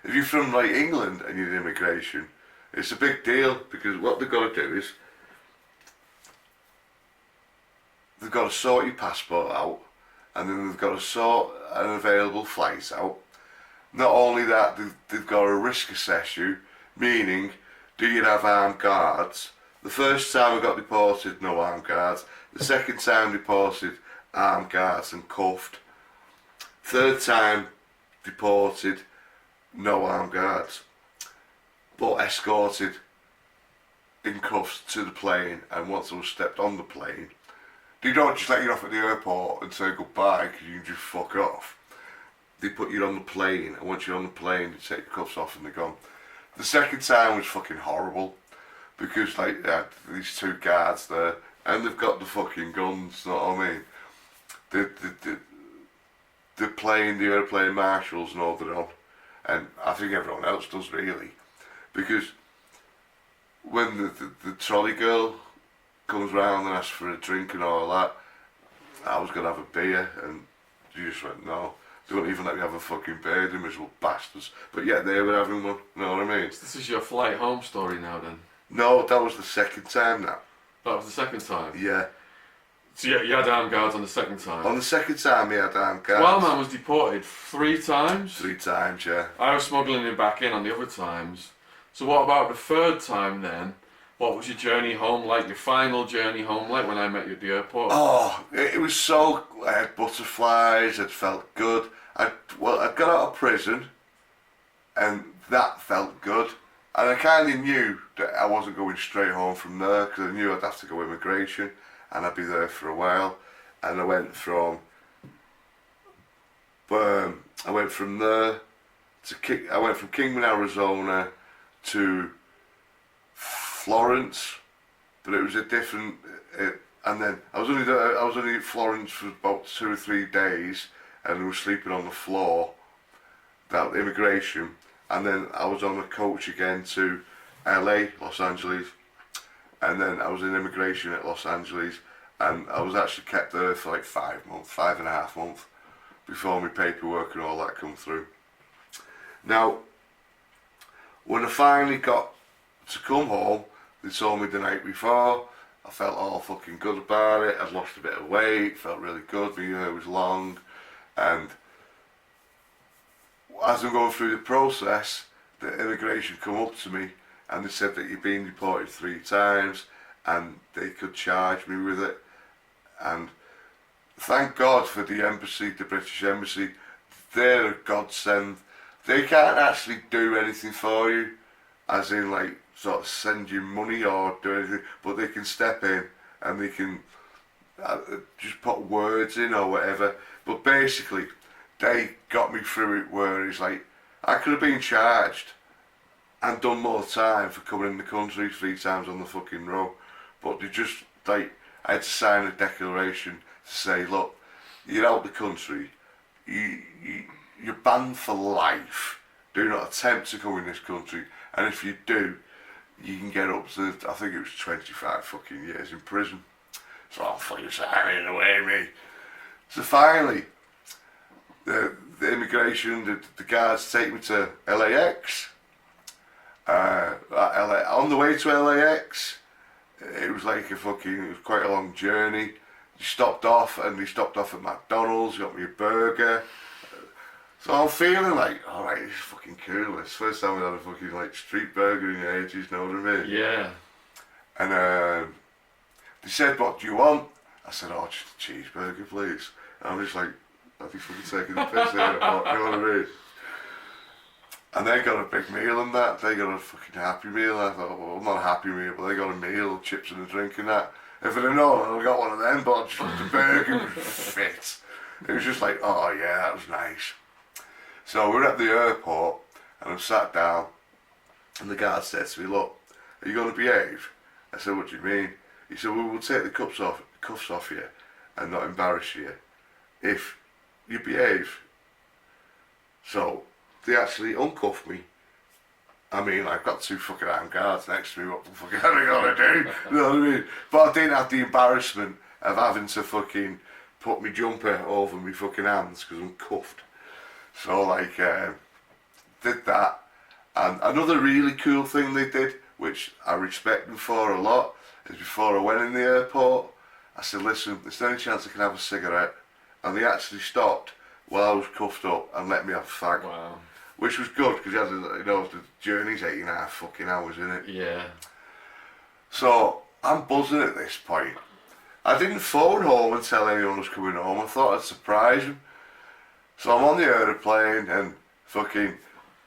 If you're from like England and you're in immigration, it's a big deal because what they've got to do is they've got to sort your passport out, and then they've got to sort an available flight out. Not only that, they've got to risk assess you, meaning, do you have armed guards? The first time I got deported, no armed guards. The second time deported, armed guards and cuffed. Third time deported, no armed guards, but escorted in cuffs to the plane. And once I was stepped on the plane, they don't just let you off at the airport and say goodbye because you can just fuck off. They put you on the plane, and once you're on the plane, they take your cuffs off and they're gone. The second time was fucking horrible because like they had these two guards there, and they've got the fucking guns. You know what I mean? The plane, the airplane marshals know they're on, and I think everyone else does really, because when the trolley girl comes round and asks for a drink and all that, I was gonna have a beer, and she just went no. They wouldn't even let me have a fucking beer, the miserable bastards. But yet they were having one, you know what I mean? So this is your flight home story now then? No, that was the second time now. That was the second time? Yeah. So you had armed guards on the second time? On the second time he had armed guards. Well, man was deported 3 times? 3 times, yeah. I was smuggling him back in on the other times. So what about the third time then? What was your journey home like, your final journey home like when I met you at the airport? Oh, it was so, I had butterflies, it felt good. I'd got out of prison and that felt good. And I kind of knew that I wasn't going straight home from there because I knew I'd have to go immigration and I'd be there for a while. And I went from there to I went from Kingman, Arizona to Florence, but it was a different. And then I was only at Florence for about 2 or 3 days, and I was sleeping on the floor. That immigration, and then I was on a coach again to LA, Los Angeles, and then I was in immigration at Los Angeles, and I was actually kept there for like 5 months, 5.5 months, before my paperwork and all that come through. Now, when I finally got to come home, they told me the night before, I felt all fucking good about it. I'd lost a bit of weight, felt really good, my hair was long, and as I'm going through the process, the immigration come up to me and they said that you've been deported 3 times and they could charge me with it. And thank God for the embassy, the British embassy. They're a godsend. They can't actually do anything for you, as in like sort of send you money or do anything, but they can step in and they can just put words in or whatever. But basically, they got me through it where it's like, I could have been charged and done more time for coming in the country 3 times on the fucking row, but they just, like, I had to sign a declaration to say, look, you're out the country, you're banned for life, do not attempt to come in this country, and if you do, you can get up to, I think it was 25 fucking years in prison. So I'm fucking signing away, me. So finally, the immigration, the guards take me to LAX. On the way to LAX, it was like it was quite a long journey. They stopped off at McDonald's, got me a burger. So I'm feeling like, alright, this is fucking cool. It's the first time I had a fucking like street burger in ages, you know what I mean? Yeah. And they said, what do you want? I said, oh, just a cheeseburger, please. And I'm just like, I'd be fucking taking the piss here, you know what I mean? And they got a big meal and that, they got a fucking Happy Meal. I thought, well, not a Happy Meal, but they got a meal, chips and a drink and that. If I'd have known, I'd have got one of them, but just the burger was fit. It was just like, oh yeah, that was nice. So we're at the airport, and I'm sat down, and the guard said to me, look, are you going to behave? I said, what do you mean? He said, well, we'll take the cuffs off you and not embarrass you if you behave. So they actually uncuffed me. I mean, I've got 2 fucking armed guards next to me, what the fuck am I gonna do? You know what I mean? But I didn't have the embarrassment of having to fucking put my jumper over my fucking hands because I'm cuffed. So like, did that. And another really cool thing they did, which I respect them for a lot, is before I went in the airport, I said, listen, is there any chance I can have a cigarette? And they actually stopped while I was cuffed up and let me have a fag. Wow. Which was good, because the journey's 8.5 fucking hours, isn't it? Yeah. So, I'm buzzing at this point. I didn't phone home and tell anyone I was coming home. I thought I'd surprise them. So I'm on the aeroplane and fucking,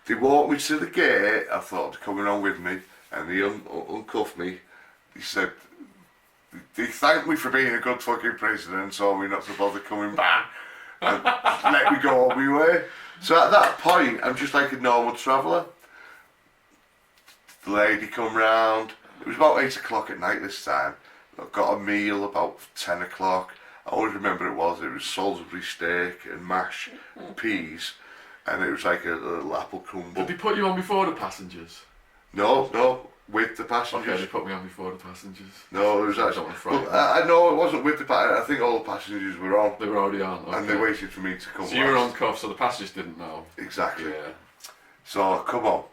they walked me to the gate. I thought they're coming on with me, and they uncuffed me. He said, they thanked me for being a good fucking prisoner and told me not to bother coming back and let me go all my way. So at that point, I'm just like a normal traveller. The lady come round. It was about 8 o'clock at night this time. I got a meal about 10 o'clock. I always remember it was Salisbury steak and mash and peas, and it was like a little apple crumble. Did they put you on before the passengers? No, with the passengers. Okay, they put me on before the passengers. No, it was actually. Well, I know it wasn't with the passengers. I think all the passengers were on. They were already on. Okay. And they waited for me to come. So you were on cuff, so the passengers didn't know. Exactly. Yeah. So I come on,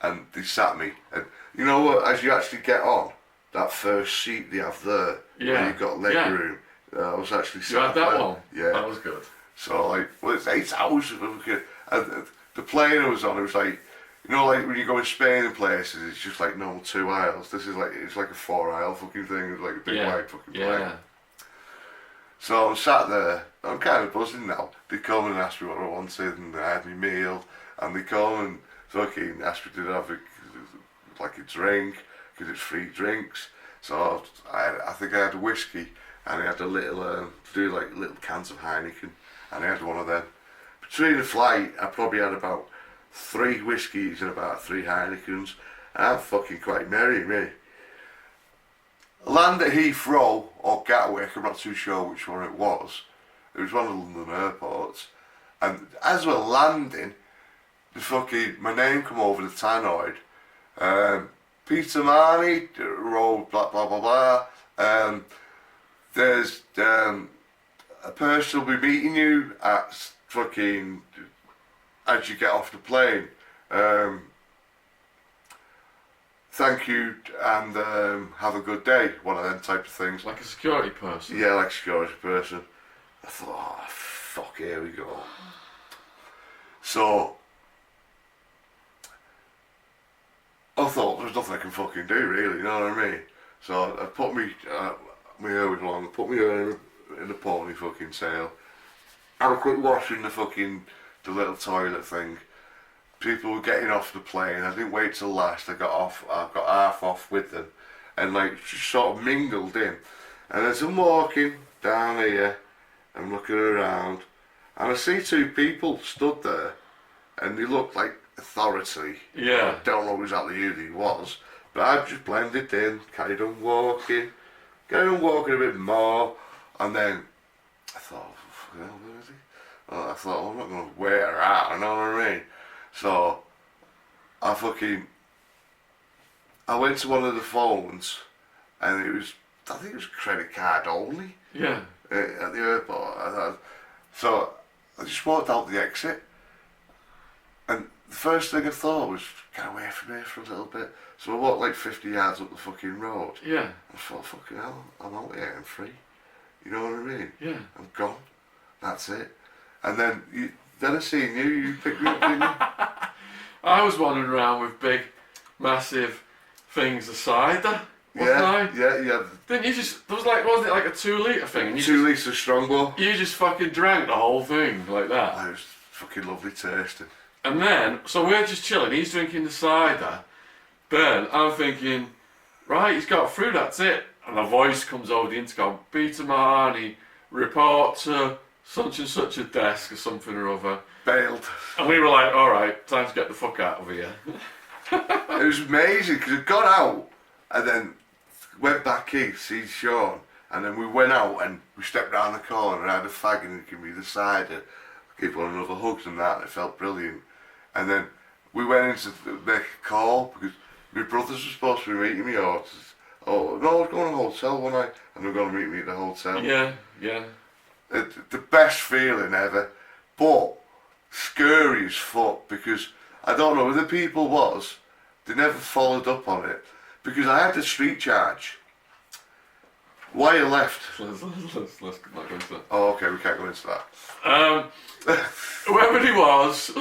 and they sat me, and you know what? As you actually get on, that first seat they have there, where you've got leg room. I was actually sat. You had that one? Yeah. That was good. So like, well, it's 8 hours. And the plane I was on, it was like, you know, like when you go in Spain and places, it's just like normal 2 aisles. This is like, it's like a 4-aisle fucking thing. It's like a big wide fucking plane. Yeah. So I'm sat there. I'm kind of buzzing now. They come and ask me what I wanted, and I had my meal. And they come and fucking ask me to have like a drink, because it's free drinks. So I think I had a whiskey, and I had a little, little cans of Heineken, and I had one of them. Between the flight, I probably had about 3 whiskies and about 3 Heinekens. I'm fucking quite merry, me. Land at Heathrow or Gatwick, I'm not too sure which one it was. It was one of the London airports. And as we're landing, my name come over the tannoy. Peter Marnie, road, blah blah blah blah. There's a person will be meeting you at fucking as you get off the plane. Thank you and have a good day. One of them type of things. Like a security person? Yeah, like a security person. I thought, oh fuck, here we go. So I thought there was nothing I can fucking do really, you know what I mean? So I put my hair was long, I put my hair in the pony fucking sail. Had a quick wash in the little toilet thing. People were getting off the plane. I didn't wait till last. I got half off with them, and like just sort of mingled in. And as I'm walking down here, I'm looking around, and I see 2 people stood there, and they looked like authority. Yeah. I don't know exactly who they was, but I just blended in, carried on walking a bit more, and then I thought, where is he? Well, I thought, I'm not going to wait around, you know what I mean? So, I went to one of the phones, and I think it was credit card only. Yeah. At the airport. So, I just walked out the exit, and the first thing I thought was, get away from here for a little bit. So I walked like 50 yards up the fucking road. Yeah. I thought, fucking hell, I'm out here, I'm free. You know what I mean? Yeah. I'm gone. That's it. And then I seen you picked me up, didn't you? I was wandering around with big, massive things of cider. Yeah. Didn't you just, wasn't it like a 2 litre thing? And 2 litres of Strongbow. You just fucking drank the whole thing like that. It was fucking lovely tasting. And then, so we're just chilling, he's drinking the cider. Then I'm thinking, right, he's got through, that's it. And a voice comes over the intercom, Peter Mahoney, report to such and such a desk or something or other. Bailed. And we were like, alright, time to get the fuck out of here. It was amazing because it got out and then went back in to see Shaun, and then we went out and we stepped round the corner and I had a fag and he gave me the cider, gave one another hugs and that, and it felt brilliant. And then we went in to make a call because my brothers were supposed to be meeting me, or no, I was going to a hotel one night and they were going to meet me at the hotel. Yeah. The best feeling ever. But scary as fuck, because I don't know who the people was. They never followed up on it, because I had the street charge. Why you left? Let's not go into that. Oh, okay, we can't go into that. Whoever he was,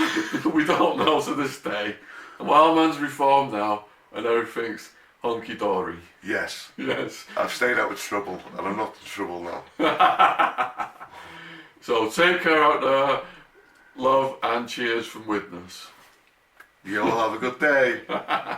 we don't know to this day. And while man's reformed now, and everything's hunky dory. Yes. Yes. I've stayed out with trouble, and I'm not in trouble now. So take care out there. Love and cheers from Widnes. You all have a good day.